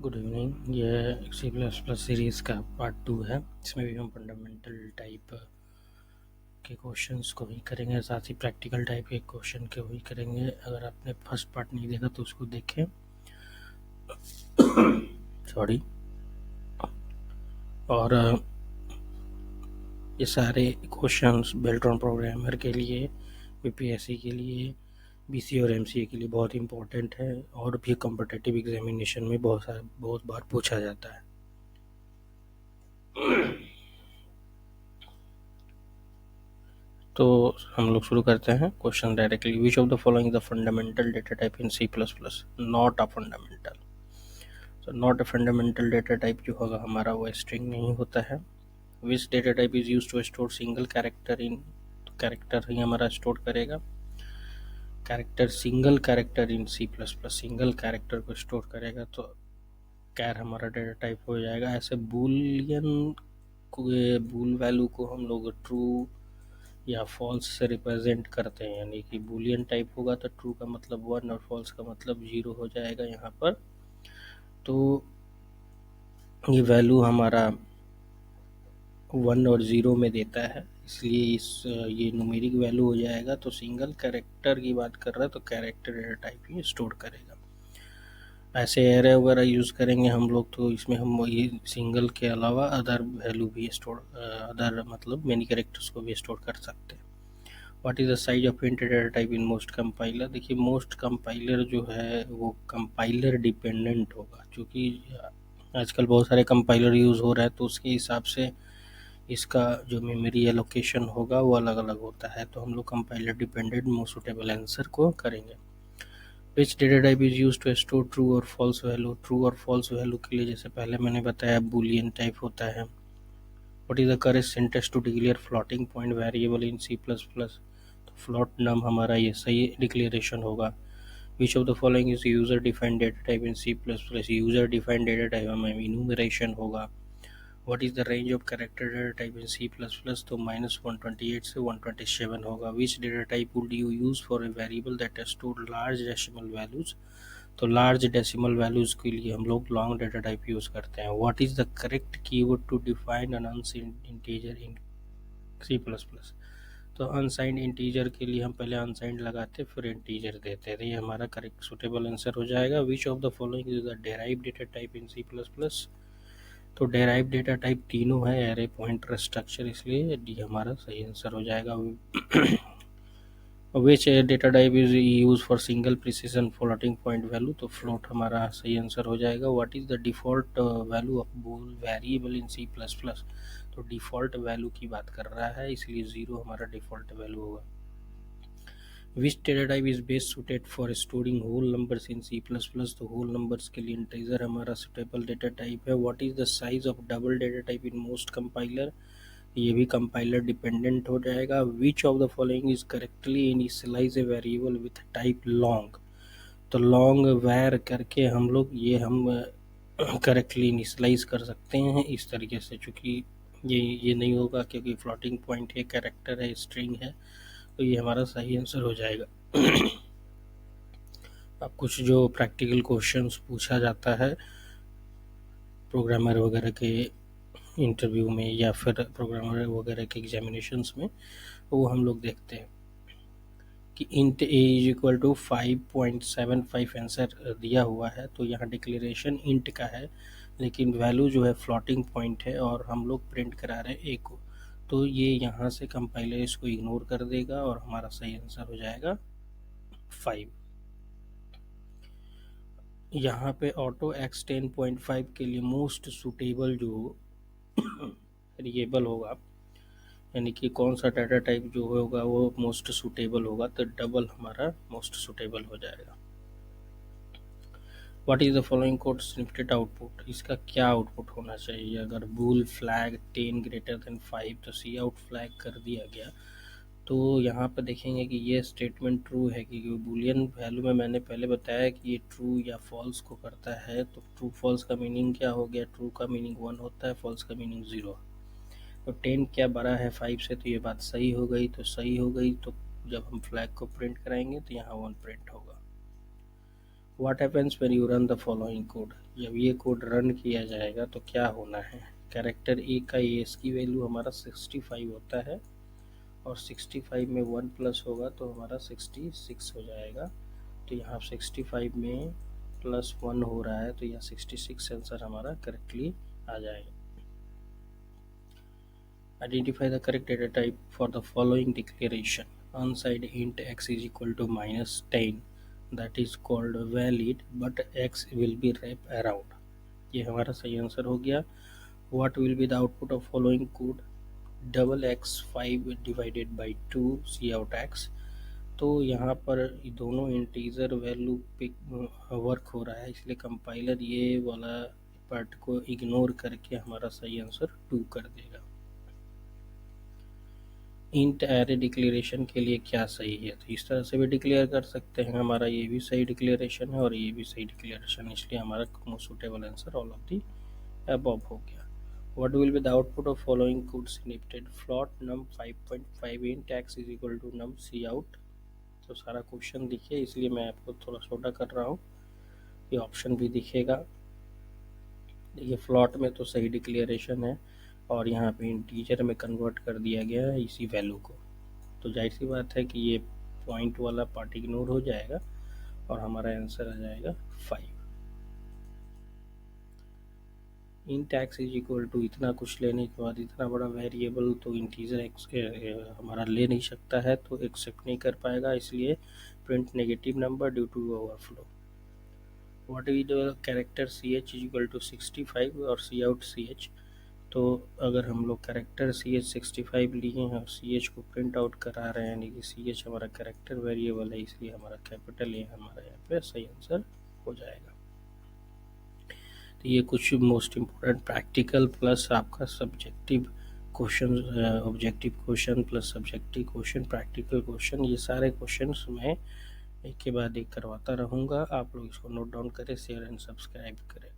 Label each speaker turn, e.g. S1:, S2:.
S1: Good evening. ये सी plus plus series का part 2 है। इसमें भी हम फंडामेंटल टाइप के क्वेश्चंस को ही करेंगे, साथ ही प्रैक्टिकल टाइप के क्वेश्चन को ही करेंगे। अगर आपने फर्स्ट पार्ट नहीं देखा तो उसको देखें। सॉरी। और ये सारे क्वेश्चंस बेल्ट्रॉन प्रोग्रामर के लिए, बीपीएससी के लिए, बीसी और एमसीए के लिए बहुत इंपॉर्टेंट है और भी कॉम्पिटिटिव एग्जामिनेशन में बहुत बार पूछा जाता है। तो हम लोग शुरू करते हैं question directly. Which of the following the fundamental data type in C plus plus not a fundamental. तो not a fundamental data type जो होगा हमारा वो स्ट्रिंग नहीं होता है। Which data type is use to store single character in, character ही हमारा स्टोर करेगा। Character, single character in C plus plus single character को स्टोर करेगा, तो कैर हमारा डेटा टाइप हो जाएगा। ऐसे बूलियन बूल वैल्यू को हम लोग ट्रू या फॉल्स से रिप्रेजेंट करते हैं, यानी कि बूलियन टाइप होगा तो ट्रू का मतलब 1 और फॉल्स का मतलब 0 हो जाएगा यहाँ पर। तो ये वैल्यू हमारा 1 और 0 में देता है, इसलिए ये न्यूमेरिक वैल्यू हो जाएगा। तो सिंगल कैरेक्टर की बात कर रहा है तो कैरेक्टर डेटा टाइप ही स्टोर करेगा। ऐसे एरे वगैरह यूज़ करेंगे हम लोग तो इसमें हम ये सिंगल के अलावा अदर वैल्यू भी स्टोर, अदर मतलब मेनी कैरेक्टर्स को भी स्टोर कर सकते हैं। What is the size of int data type in most compiler. देखिए मोस्ट कंपाइलर जो है वो कंपाइलर डिपेंडेंट होगा, क्योंकि आजकल बहुत सारे कंपाइलर यूज़ हो रहा है तो उसके हिसाब से इसका जो मेमोरी एलोकेशन होगा वो अलग अलग होता है। तो हम लोग compiler dependent most suitable answer को करेंगे। Which data type is use to store true और फॉल्स वैल्यू। ट्रू और फॉल्स वैल्यू के लिए जैसे पहले मैंने बताया बूलियन टाइप होता है। What is the correct syntax to declare floating point variable in C plus plus. तो फ्लोट नाम हमारा ये सही डिक्लेरेशन होगा। Which of the following is user defined data type in C plus plus. User defined data type हमें enumeration होगा। What is the range of character data type in C plus plus, तो -128 से 127 होगा। Which data type would you use for a variable that store large decimal values. तो large decimal values के लिए हम लोग लॉन्ग डेटा टाइप यूज करते हैं। What is the correct keyword to define an unsigned integer in C plus plus. तो unsigned integer के लिए हम पहले अनसाइंड लगाते फिर इंटीजर देते थे, ये हमारा करेक्ट सुटेबल आंसर हो जाएगा। Which of the following is the derive data type in C plus plus. तो डेराइव डेटा टाइप तीनों है, एरे पॉइंटर स्ट्रक्चर, इसलिए डी हमारा सही आंसर हो जाएगा। Which data type is use for single precision floating point value. तो float हमारा सही आंसर हो जाएगा। What is the default value of bool variable in C plus plus. तो डिफॉल्ट वैल्यू की बात कर रहा है, इसलिए 0 हमारा डिफॉल्ट वैल्यू होगा। Which data type is best suited for storing whole numbers in C plus plus. तो होल नंबर्स के लिए इंटीजर हमारा सुटेबल डेटा टाइप है। What is the size of double data type in most compiler. ये भी compiler dependent हो जाएगा। Which of the following is correctly initialise a variable with type long. तो long वैर करके हम लोग ये हम करेक्टली इनिशियलाइज कर सकते हैं इस तरीके से, चूँकि ये नहीं होगा क्योंकि फ्लोटिंग पॉइंट है, कैरेक्टर है, स्ट्रिंग है, तो ये हमारा सही आंसर हो जाएगा। अब कुछ जो प्रैक्टिकल क्वेश्चंस पूछा जाता है प्रोग्रामर वगैरह के इंटरव्यू में या फिर प्रोग्रामर वगैरह के एग्जामिनेशंस में, वो हम लोग देखते हैं कि int a is equal to 5.75 answer दिया हुआ है। तो यहाँ डिक्लेरेशन इंट का है, लेकिन वैल्यू जो है फ्लोटिंग पॉइंट है और हम लोग प्रिंट करा रहे हैं ए को, तो ये यहाँ से कंपाइलर इसको इग्नोर कर देगा और हमारा सही आंसर हो जाएगा 5। यहाँ पे ऑटो एक्स 10.5 के लिए मोस्ट सुटेबल जो वेरिएबल होगा, यानी कि कौन सा डाटा टाइप जो होगा वो मोस्ट सुटेबल होगा, तो डबल हमारा मोस्ट सुटेबल हो जाएगा। What is the following code snippeted output. इसका क्या आउटपुट होना चाहिए। अगर बूल फ्लैग 10 ग्रेटर देन 5 तो सी आउट फ्लैग कर दिया गया, तो यहाँ पर देखेंगे कि ये स्टेटमेंट ट्रू है, क्योंकि बूलियन वैल्यू में मैंने पहले बताया कि ये ट्रू या फॉल्स को करता है। तो ट्रू फॉल्स का मीनिंग क्या हो गया, ट्रू का मीनिंग 1 होता है, फॉल्स का मीनिंग 0। तो 10 क्या बड़ा है 5 से, तो ये बात सही हो गई। तो सही हो गई, तो जब हम फ्लैग को प्रिंट कराएंगे तो यहाँ 1 प्रिंट होगा। What happens when you run the following code, जब ये कोड रन किया जाएगा तो क्या होना है। कैरेक्टर ए का एस की वैल्यू हमारा 65 होता है और 65 में 1 प्लस होगा तो हमारा 66 हो जाएगा। तो यहाँ 65 में +1 हो रहा है तो यहाँ 66 आंसर हमारा करेक्टली आ जाएगा। Identify the correct data type for the following declaration. Unsigned int x is equal to -10, that is called valid, but x will be wrap around. ये हमारा सही आंसर हो गया। What will be the output of following code? Double X 5 divided by 2 C out X. तो यहाँ पर दोनों integer value pick work हो रहा है, इसलिए कंपाइलर ये वाला पार्ट को इग्नोर करके हमारा सही आंसर 2 कर देगा। इंट एरे डिक्लेरेशन के लिए क्या सही है, तो इस तरह से भी डिक्लेयर कर सकते हैं। हमारा ये भी सही डिक्लेरेशन है और ये भी सही डिक्लेरेशन है, इसलिए हमारा most suitable answer all of the above हो गया। What will be the output of following code snippet? Float num 5.5 int x is equal to num cout। तो सारा क्वेश्चन दिखे, इसलिए मैं आपको थोड़ा छोटा कर रहा हूँ, ये ऑप्शन भी दिखेगा। देखिए फ्लॉट में तो सही डिक्लेरेशन है और यहाँ पे इंटीजर में कन्वर्ट कर दिया गया है इसी वैल्यू को, तो जाहिर सी बात है कि ये पॉइंट वाला पार्ट इग्नोर हो जाएगा और हमारा आंसर आ जाएगा 5। Int X is equal to इतना कुछ लेने के बाद इतना बड़ा वेरिएबल तो इंटीजर एक्स हमारा ले नहीं सकता है, तो एक्सेप्ट नहीं कर पाएगा, इसलिए print negative number due to overflow. What is the character C H is equal to 65 और सी आउट सी एच। तो अगर हम लोग कैरेक्टर सी एच 65 लिए हैं और सी एच को प्रिंट आउट करा रहे हैं, यानी कि सी एच हमारा कैरेक्टर वेरिएबल है, इसलिए हमारा कैपिटल ए हमारा यहाँ पे सही आंसर हो जाएगा। तो ये कुछ मोस्ट इम्पोर्टेंट प्रैक्टिकल प्लस आपका subjective question, objective question plus subjective question, practical question, ये सारे क्वेश्चंस मैं एक के बाद एक करवाता रहूँगा। आप लोग इसको नोट डाउन करें, शेयर एंड सब्सक्राइब करें।